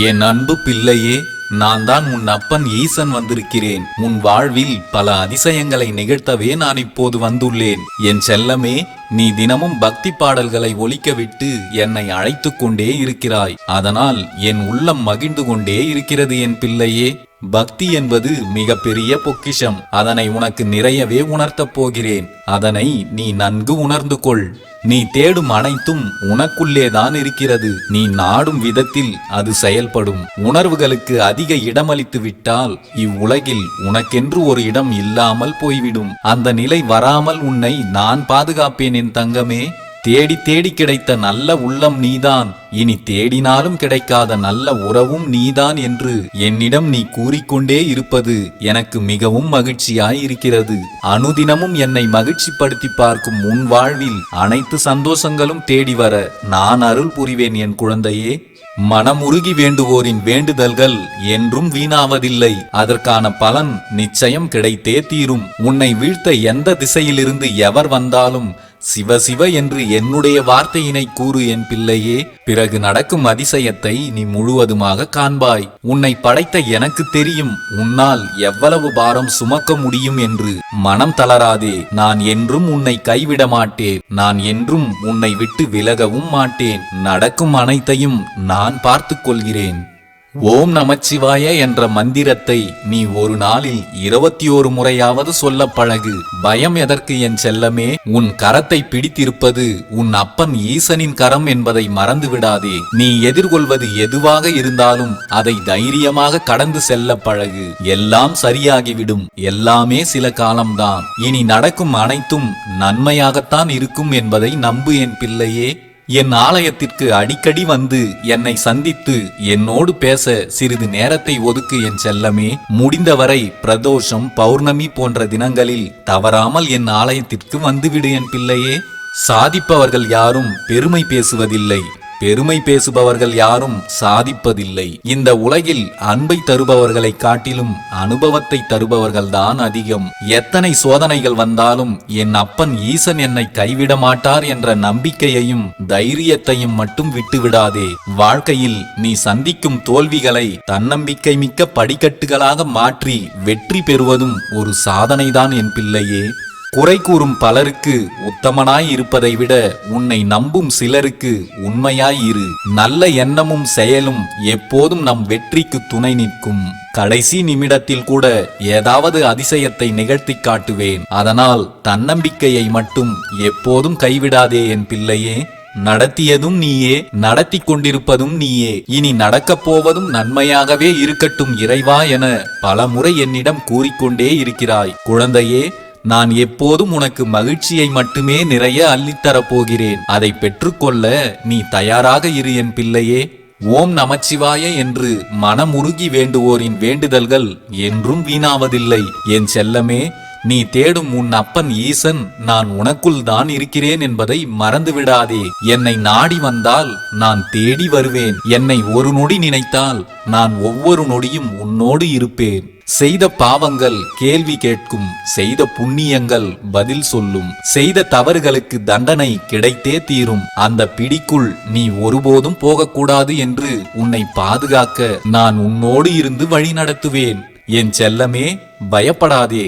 என் அன்பு பிள்ளையே, நான் தான் உன் அப்பன் ஈசன் வந்திருக்கிறேன். உன் வாழ்வில் பல அதிசயங்களை நிகழ்த்தவே நான் இப்போது வந்துள்ளேன். என் செல்லமே, நீ தினமும் பக்தி பாடல்களை ஒலிக்கவிட்டு என்னை அழைத்து கொண்டே இருக்கிறாய். அதனால் என் உள்ளம் மகிழ்ந்து கொண்டே இருக்கிறது என் பிள்ளையே. பக்தி என்பது மிக பெரிய பொக்கிஷம். அதனை உனக்கு நிறையவே உணர்த்தப் போகிறேன். அதனை நீ நன்கு உணர்ந்து கொள். நீ தேடும் அனைத்தும் உனக்குள்ளேதான் இருக்கிறது. நீ நாடும் விதத்தில் அது செயல்படும். உணர்வுகளுக்கு அதிக இடமளித்து விட்டால் இவ்வுலகில் உனக்கென்று ஒரு இடம் இல்லாமல் போய்விடும். அந்த நிலை வராமல் உன்னை நான் பாதுகாப்பேன் என் தங்கமே. தேடி தேடி கிடைத்த நல்ல உள்ளம் நீதான். இனி தேடினாலும் கிடைக்காத நல்ல உறவும் நீதான் என்று என்னிடம் நீ கூறிக்கொண்டே இருப்பது எனக்கு மிகவும் மகிழ்ச்சியாய் இருக்கிறது. அனுதினமும் என்னை மகிழ்ச்சிப்படுத்தி பார்க்கும் உன் வாழ்வில் அனைத்து சந்தோஷங்களும் தேடி வர நான் அருள் புரிவேன் என் குழந்தையே. மனமுருகி வேண்டுவோரின் வேண்டுதல்கள் என்றும் வீணாவதில்லை. அதற்கான பலன் நிச்சயம் கிடைத்தே தீரும். உன்னை வீழ்த்த எந்த திசையிலிருந்து எவர் வந்தாலும் சிவ சிவ என்று என்னுடைய வார்த்தையினை கூறு என் பிள்ளையே. பிறகு நடக்கும் அதிசயத்தை நீ முழுவதுமாக காண்பாய். உன்னை படைத்த எனக்கு தெரியும் உன்னால் எவ்வளவு பாரம் சுமக்க முடியும் என்று. மனம் தளராதே. நான் என்றும் உன்னை கைவிட மாட்டேன். நான் என்றும் உன்னை விட்டு விலகவும் மாட்டேன். நடக்கும் அனைத்தையும் நான் பார்த்துக் கொள்கிறேன். ஓம் நமச்சிவாய என்ற மந்திரத்தை நீ ஒரு நாளில் 21 முறையாவது சொல்ல பழகு. பயம் எதற்கு என் செல்லமே? உன் கரத்தை பிடித்திருப்பது உன் அப்பன் ஈசனின் கரம் என்பதை மறந்து விடாதே. நீ எதிர்கொள்வது எதுவாக இருந்தாலும் அதை தைரியமாக கடந்து செல்ல பழகு. எல்லாம் சரியாகிவிடும். எல்லாமே சில காலம்தான். இனி நடக்கும் அனைத்தும் நன்மையாகத்தான் இருக்கும் என்பதை நம்பு என் பிள்ளையே. என் ஆலயத்திற்கு அடிக்கடி வந்து என்னை சந்தித்து என்னோடு பேச சிறிது நேரத்தை ஒதுக்கு என் செல்லமே. முடிந்தவரை பிரதோஷம், பௌர்ணமி போன்ற தினங்களில் தவறாமல் என் ஆலயத்திற்கு வந்துவிடு என் பிள்ளையே. சாதிப்பவர்கள் யாரும் பெருமை பேசுவதில்லை. பெருமை பேசுபவர்கள் யாரும் சாதிப்பதில்லை. இந்த உலகில் அன்பை தருபவர்களை காட்டிலும் அனுபவத்தை தருபவர்கள்தான் அதிகம். எத்தனை சோதனைகள் வந்தாலும் என் அப்பன் ஈசன் என்னை கைவிட மாட்டார் என்ற நம்பிக்கையையும் தைரியத்தையும் மட்டும் விட்டுவிடாதே. வாழ்க்கையில் நீ சந்திக்கும் தோல்விகளை தன்னம்பிக்கை மிக்க படிக்கட்டுகளாக மாற்றி வெற்றி பெறுவதும் ஒரு சாதனைதான் என் பிள்ளையே. குறை கூறும் பலருக்கு உத்தமனாய் இருப்பதை விட உன்னை நம்பும் சிலருக்கு உண்மையாய் இரு. நல்ல எண்ணமும் செயலும் எப்போதும் நம் வெற்றிக்கு துணை நிற்கும். கடைசி நிமிடத்தில் கூட ஏதாவது அதிசயத்தை நிகழ்த்தி காட்டுவேன். அதனால் தன்னம்பிக்கையை மட்டும் எப்போதும் கைவிடாதே என் பிள்ளையே. நடத்தியதும் நீயே, நடத்தி கொண்டிருப்பதும் நீயே. இனி நடக்கப் போவதும் நன்மையாகவே இருக்கட்டும் இறைவா என பல முறை என்னிடம் கூறிக்கொண்டே இருக்கிறாய். குழந்தையே, நான் எப்போதும் உனக்கு மகிழ்ச்சியை மட்டுமே நிறைய அள்ளித்தரப் போகிறேன். அதை பெற்றுக்கொள்ள நீ தயாராக இரு என் பிள்ளையே. ஓம் நமச்சிவாய என்று மனமுருகி வேண்டுவோரின் வேண்டுதல்கள் என்றும் வீணாவதில்லை என் செல்லமே. நீ தேடும் உன் அப்பன் ஈசன் நான் உனக்குள் தான் இருக்கிறேன் என்பதை மறந்து விடாதே. என்னை நாடி வந்தால் நான் தேடி வருவேன். என்னை ஒரு நொடி நினைத்தால் நான் ஒவ்வொரு நொடியும் உன்னோடு இருப்பேன். செய்த பாவங்கள் கேள்வி கேட்கும். செய்த புண்ணியங்கள் பதில் சொல்லும். செய்த தவறுகளுக்கு தண்டனை கிடைத்தே தீரும். அந்த பிடிக்குள் நீ ஒருபோதும் போகக்கூடாது என்று உன்னை பாதுகாக்க நான் உன்னோடு இருந்து வழி நடத்துவேன் என் செல்லமே. பயப்படாதே.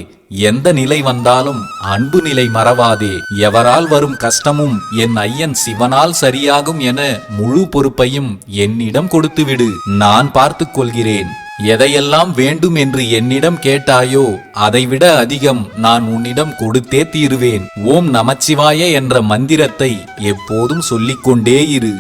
எந்த நிலை வந்தாலும் அன்பு நிலை மறவாதே. எவரால் வரும் கஷ்டமும் என் ஐயன் சிவனால் சரியாகும் என முழு பொறுப்பையும் என்னிடம் கொடுத்துவிடு. நான் பார்த்துக் கொள்கிறேன். எதையெல்லாம் வேண்டும் என்று என்னிடம் கேட்டாயோ அதைவிட அதிகம் நான் உன்னிடம் கொடுத்தே தீருவேன். ஓம் நமச்சிவாய என்ற மந்திரத்தை எப்போதும் சொல்லிக்கொண்டே இரு.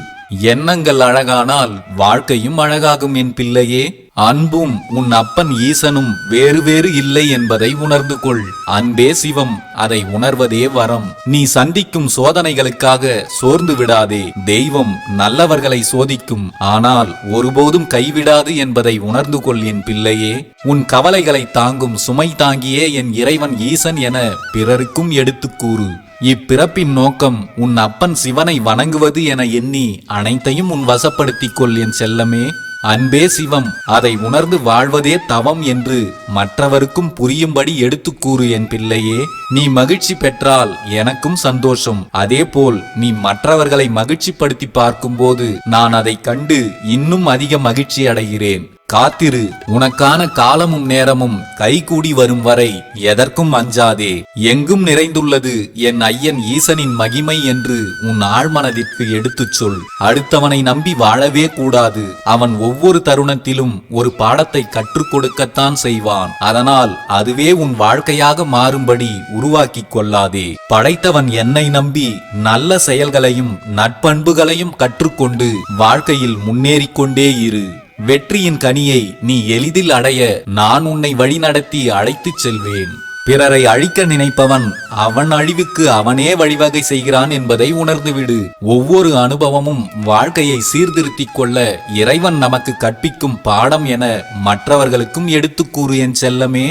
எண்ணங்கள் அழகானால் வாழ்க்கையும் அழகாகும் என் பிள்ளையே. அன்பும் உன் அப்பன் ஈசனும் வேறு வேறு இல்லை என்பதை உணர்ந்து கொள். அன்பே சிவம். அதை உணர்வதே வரம். நீ சந்திக்கும் சோதனைகளுக்காக சோர்ந்து விடாதே. தெய்வம் நல்லவர்களை சோதிக்கும், ஆனால் ஒருபோதும் கைவிடாது என்பதை உணர்ந்து கொள் என் பிள்ளையே. உன் கவலைகளை தாங்கும் சுமை தாங்கியே என் இறைவன் ஈசன் என பிறருக்கும் எடுத்துக் கூறு. இப்பிறப்பின் நோக்கம் உன் அப்பன் சிவனை வணங்குவது என எண்ணி அனைத்தையும் உன் வசப்படுத்திக் கொள் என் செல்லமே. அன்பே சிவம், அதை உணர்ந்து வாழ்வதே தவம் என்று மற்றவருக்கும் புரியும்படி எடுத்துக் கூறு என் பிள்ளையே. நீ மகிழ்ச்சி பெற்றால் எனக்கும் சந்தோஷம். அதேபோல் நீ மற்றவர்களை மகிழ்ச்சிப்படுத்தி பார்க்கும்போது நான் அதை கண்டு இன்னும் அதிக மகிழ்ச்சி அடைகிறேன். காத்திரு, உனக்கான காலமும் நேரமும் கைகூடி வரும் வரை எதற்கும் அஞ்சாதே. எங்கும் நிறைந்துள்ளது என் ஐயன் ஈசனின் மகிமை என்று உன் ஆழ்மனதிற்கு எடுத்துச் சொல். அடுத்தவனை நம்பி வாழவே கூடாது. அவன் ஒவ்வொரு தருணத்திலும் ஒரு பாடத்தை கற்றுக் கொடுக்கத்தான் செய்வான். அதனால் அதுவே உன் வாழ்க்கையாக மாறும்படி உருவாக்கிக் கொள்ளாதே. படைத்தவன் என்னை நம்பி நல்ல செயல்களையும் நட்பண்புகளையும் கற்றுக்கொண்டு வாழ்க்கையில் முன்னேறிக்கொண்டே இரு. வெற்றியின் கனியை நீ எளிதில் அடைய நான் உன்னை வழிநடத்தி அழைத்துச் செல்வேன். பிறரை அழிக்க நினைப்பவன் அவன் அழிவுக்கு அவனே வழிவகை செய்கிறான் என்பதை உணர்ந்துவிடு. ஒவ்வொரு அனுபவமும் வாழ்க்கையை சீர்திருத்திக் கொள்ள இறைவன் நமக்கு கற்பிக்கும் பாடம் என மற்றவர்களுக்கும் எடுத்துக் கூறு என் செல்லமே.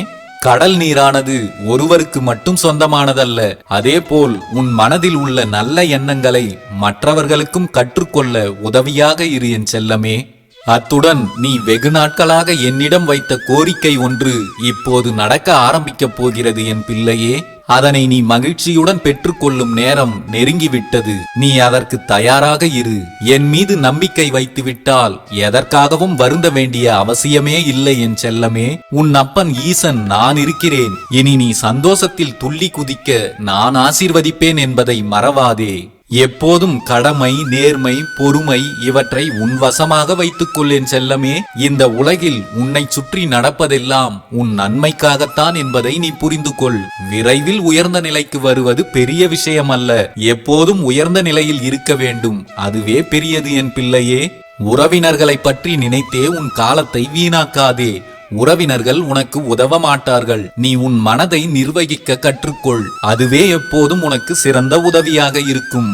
கடல் நீரானது ஒருவருக்கு மட்டும் சொந்தமானதல்ல. அதேபோல் உன் மனதில் உள்ள நல்ல எண்ணங்களை மற்றவர்களுக்கும் கற்றுக்கொள்ள உதவியாக இரு என் செல்லமே. அத்துடன் நீ வெகு நாட்களாக என்னிடம் வைத்த கோரிக்கை ஒன்று இப்போது நடக்க ஆரம்பிக்கப் போகிறது என் பிள்ளையே. அதனை நீ மகிழ்ச்சியுடன் பெற்றுக்கொள்ளும் நேரம் நெருங்கிவிட்டது. நீ அதற்கு தயாராக இரு. என் மீது நம்பிக்கை வைத்து விட்டால் எதற்காகவும் வருந்த வேண்டிய அவசியமே இல்லை என் செல்லமே. உன் அப்பன் ஈசன் நான் இருக்கிறேன். இனி நீ சந்தோஷத்தில் துள்ளி குதிக்க நான் ஆசீர்வதிப்பேன் என்பதை மறவாதே. எப்போதும் கடமை, நேர்மை, பொறுமை இவற்றை உன் வசமாக வைத்துக் கொள்ளேன் செல்லமே. இந்த உலகில் உன்னை சுற்றி நடப்பதெல்லாம் உன் நன்மைக்காகத்தான் என்பதை நீ புரிந்து கொள். விரைவில் உயர்ந்த நிலைக்கு வருவது பெரிய விஷயம் அல்ல. எப்போதும் உயர்ந்த நிலையில் இருக்க வேண்டும். அதுவே பெரியது என் பிள்ளையே. உறவினர்களை பற்றி நினைத்தே உன் காலத்தை வீணாக்காதே. உறவினர்கள் உனக்கு உதவ மாட்டார்கள். நீ உன் மனதை நிர்வகிக்க கற்றுக்கொள். அதுவே எப்போதும் உனக்கு சிறந்த உதவியாக இருக்கும்.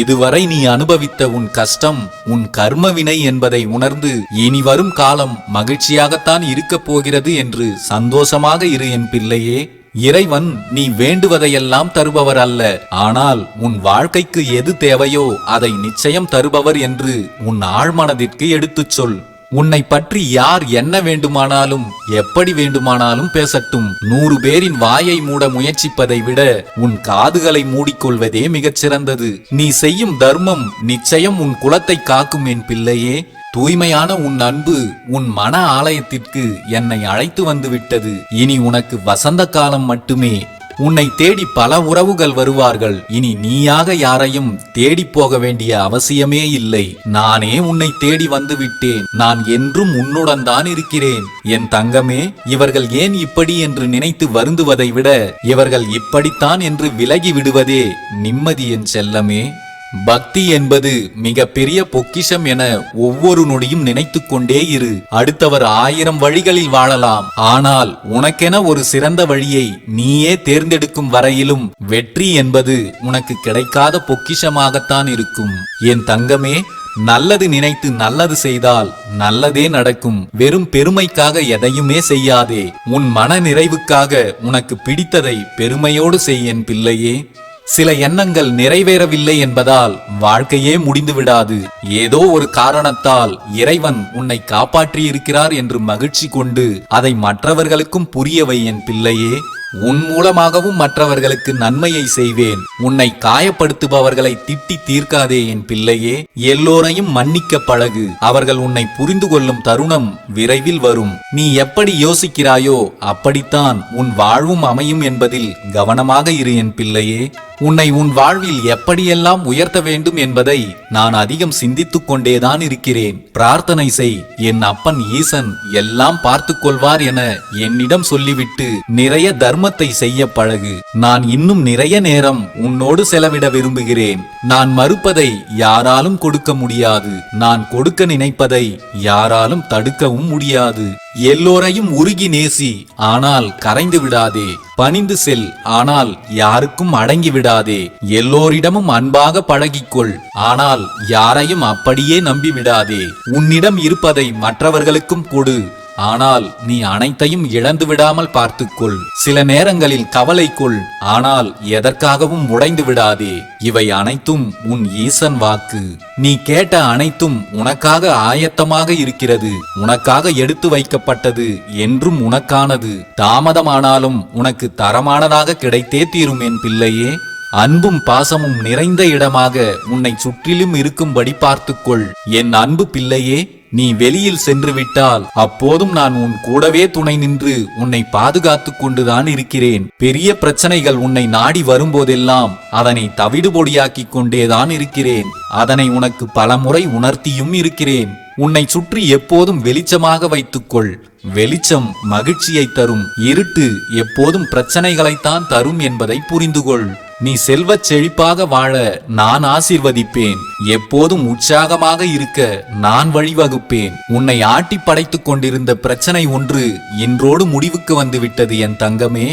இதுவரை நீ அனுபவித்த உன் கஷ்டம் உன் கர்மவினை என்பதை உணர்ந்து இனி வரும் காலம் மகிழ்ச்சியாகத்தான் இருக்கப் போகிறது என்று சந்தோஷமாக இரு என் பிள்ளையே. இறைவன் நீ வேண்டுவதையெல்லாம் தருபவர் அல்ல. ஆனால் உன் வாழ்க்கைக்கு எது தேவையோ அதை நிச்சயம் தருபவர் என்று உன் ஆழ்மனதிற்கு எடுத்துச் சொல். உன்னை பற்றி யார் என்ன வேண்டுமானாலும் எப்படி வேண்டுமானாலும் பேசட்டும். 100 பேரின் வாயை மூட முயற்சிப்பதை விட உன் காதுகளை மூடிக்கொள்வதே மிகச் சிறந்தது. நீ செய்யும் தர்மம் நிச்சயம் உன் குலத்தை காக்கும் என் பிள்ளையே. தூய்மையான உன் அன்பு உன் மன ஆலயத்திற்கு என்னை அழைத்து வந்து விட்டது. இனி உனக்கு வசந்த காலம் மட்டுமே. உன்னை தேடி பல உறவுகள் வருவார்கள். இனி நீயாக யாரையும் தேடி போக வேண்டிய அவசியமே இல்லை. நானே உன்னை தேடி வந்து விட்டேன். நான் என்றும் உன்னுடன் தான் இருக்கிறேன் என் தங்கமே. இவர்கள் ஏன் இப்படி என்று நினைத்து வருந்துவதை விட இவர்கள் இப்படித்தான் என்று விலகி விடுவதே நிம்மதி என் செல்லமே. பக்தி என்பது மிக பெரிய பொக்கிஷம் என ஒவ்வொரு நொடியும் நினைத்து கொண்டே இரு. அடுத்தவர் 1000 வழிகளில் வாழலாம். ஆனால் உனக்கென ஒரு சிறந்த வழியை நீயே தேர்ந்தெடுக்கும் வரையிலும் வெற்றி என்பது உனக்கு கிடைக்காத பொக்கிஷமாகத்தான் இருக்கும் என் தங்கமே. நல்லது நினைத்து நல்லது செய்தால் நல்லதே நடக்கும். வெறும் பெருமைக்காக எதையுமே செய்யாதே. உன் மன நிறைவுக்காக உனக்கு பிடித்ததை பெருமையோடு செய் என் பிள்ளையே. சில எண்ணங்கள் நிறைவேறவில்லை என்பதால் வாழ்க்கையே முடிந்து விடாது. ஏதோ ஒரு காரணத்தால் இறைவன் உன்னை காப்பாற்றி இருக்கிறார் என்று மகிழ்ச்சி கொண்டு அதை மற்றவர்களுக்கும் புரியவை என் பிள்ளையே. உன் மூலமாகவும் மற்றவர்களுக்கு நன்மையை செய்வேன். உன்னை காயப்படுத்துபவர்களை திட்டி தீர்க்காதே என் பிள்ளையே. எல்லோரையும் மன்னிக்க பழகு. அவர்கள் உன்னை புரிந்து கொள்ளும் தருணம் விரைவில் வரும். நீ எப்படி யோசிக்கிறாயோ அப்படித்தான் உன் வாழ்வும் அமையும் என்பதில் கவனமாக இரு என் பிள்ளையே. உன்னை உன் வாழ்வில் எப்படியெல்லாம் உயர்த்த வேண்டும் என்பதை நான் அதிகம் சிந்தித்துக் கொண்டேதான் இருக்கிறேன். பிரார்த்தனை செய். என் அப்பன் ஈசன் எல்லாம் பார்த்து கொள்வார் என என்னிடம் சொல்லிவிட்டு நிறைய தர்மத்தை செய்ய பழகு. நான் இன்னும் நிறைய நேரம் உன்னோடு செலவிட விரும்புகிறேன். நான் மறுப்பதை யாராலும் கொடுக்க முடியாது. நான் கொடுக்க நினைப்பதை யாராலும் தடுக்கவும் முடியாது. எல்லோரையும் உருகி நேசி, ஆனால் கரைந்து விடாதே. பணிந்து செல், ஆனால் யாருக்கும் அடங்கி விடாதே. எல்லோரிடமும் அன்பாக பழகிக்கொள், ஆனால் யாரையும் அப்படியே நம்பி விடாதே. உன்னிடம் இருப்பதை மற்றவர்களுக்கும் கொடு. ஆனால் நீ அனைத்தையும் இழந்து விடாமல் பார்த்துக்கொள். சில நேரங்களில் கவலை கொள், ஆனால் எதற்காகவும் உடைந்து விடாதே. இவை அனைத்தும் உன் ஈசன் வாக்கு. நீ கேட்ட அனைத்தும் உனக்காக ஆயத்தமாக இருக்கிறது. உனக்காக எடுத்து வைக்கப்பட்டது, என்றும் உனக்கானது. தாமதமானாலும் உனக்கு தரமானதாக கிடைத்தே தீரும் என் பிள்ளையே. அன்பும் பாசமும் நிறைந்த இடமாக உன்னை சுற்றிலும் இருக்கும்படி பார்த்துக்கொள். என் அன்பு பிள்ளையே, நீ வெளியில் சென்று விட்டால் அப்போதும் நான் உன் கூடவே துணை நின்று உன்னை பாதுகாத்துக் கொண்டுதான் இருக்கிறேன். பெரிய பிரச்சனைகள் உன்னை நாடி வரும்போதெல்லாம் அதனை தவிடு பொடியாக்கிக் கொண்டேதான் இருக்கிறேன். அதனை உனக்கு பலமுறை உணர்த்தியும் இருக்கிறேன். உன்னை சுற்றி எப்போதும் வெளிச்சமாக வைத்துக்கொள். வெளிச்சம் மகிழ்ச்சியை தரும், இருட்டு எப்போதும் பிரச்சனைகளைத்தான் தரும் என்பதை புரிந்துகொள். நீ செல்வச் செழிப்பாக வாழ நான் ஆசீர்வதிப்பேன். எப்போதும் உற்சாகமாக இருக்க நான் வழிவகுப்பேன். உன்னை ஆட்டி படைத்துக் கொண்டிருந்த பிரச்சனை ஒன்று இன்றோடு முடிவுக்கு வந்துவிட்டது என் தங்கமே.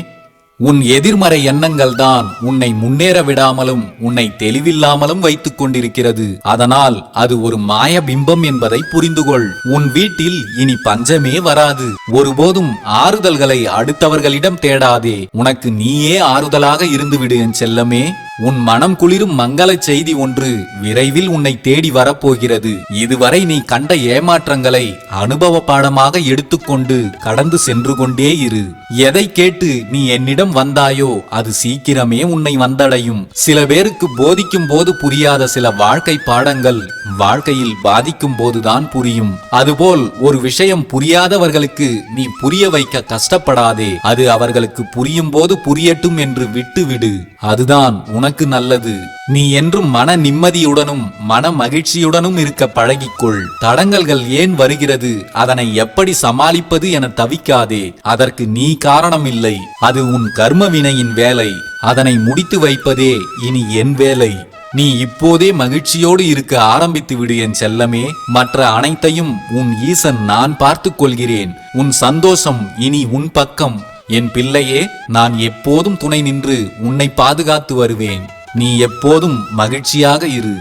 உன் எதிர்மறை எண்ணங்கள் தான் உன்னை முன்னேற விடாமலும் உன்னை தெளிவில்லாமலும் வைத்துக் கொண்டிருக்கிறது. அதனால் அது ஒரு மாய பிம்பம் என்பதை புரிந்துகொள். உன் வீட்டில் இனி பஞ்சமே வராது. ஒருபோதும் ஆறுதல்களை அடுத்தவர்களிடம் தேடாதே. உனக்கு நீயே ஆறுதலாக இருந்துவிடு என் செல்லமே. உன் மனம் குளிரும் மங்கள செய்தி ஒன்று விரைவில் உன்னை தேடி வரப்போகிறது. இதுவரை நீ கண்ட ஏமாற்றங்களை அனுபவ பாடமாக எடுத்துக்கொண்டு கடந்து சென்று கொண்டே இரு. எதை கேட்டு நீ என்னிடம் வந்தாயோ அது சீக்கிரமே உன்னை வந்தடையும். சில பேருக்கு போதிக்கும் போது புரியாத சில வாழ்க்கை பாடங்கள் வாழ்க்கையில் பாதிக்கும் போதுதான் புரியும். அதுபோல் ஒரு விஷயம் புரியாதவர்களுக்கு நீ புரிய வைக்க கஷ்டப்படாதே. அது அவர்களுக்கு புரியும் போது புரியட்டும் என்று விட்டுவிடு. அதுதான் உனக்கு நல்லது. நீ என்றும் மன நிம்மதியுடனும் மன மகிழ்ச்சியுடனும் இருக்க பழகிக்கொள். தடங்கல்கள் ஏன் வருகிறது, அதனை எப்படி சமாளிப்பது என தவிக்காதே. அதற்கு நீ காரணம் இல்லை. அது உன் கர்ம வினையின் வேலை. அதனை முடித்து வைப்பதே இனி என் வேலை. நீ இப்போதே மகிழ்ச்சியோடு இருக்க ஆரம்பித்து விடு என் செல்லமே. மற்ற அனைத்தையும் உன் ஈசன் நான் பார்த்துக் கொள்கிறேன். உன் சந்தோஷம் இனி உன் பக்கம். என் பிள்ளையே, நான் எப்போதும் துணை நின்று உன்னை பாதுகாத்து வருவேன். நீ எப்போதும் மகிழ்ச்சியாக இரு.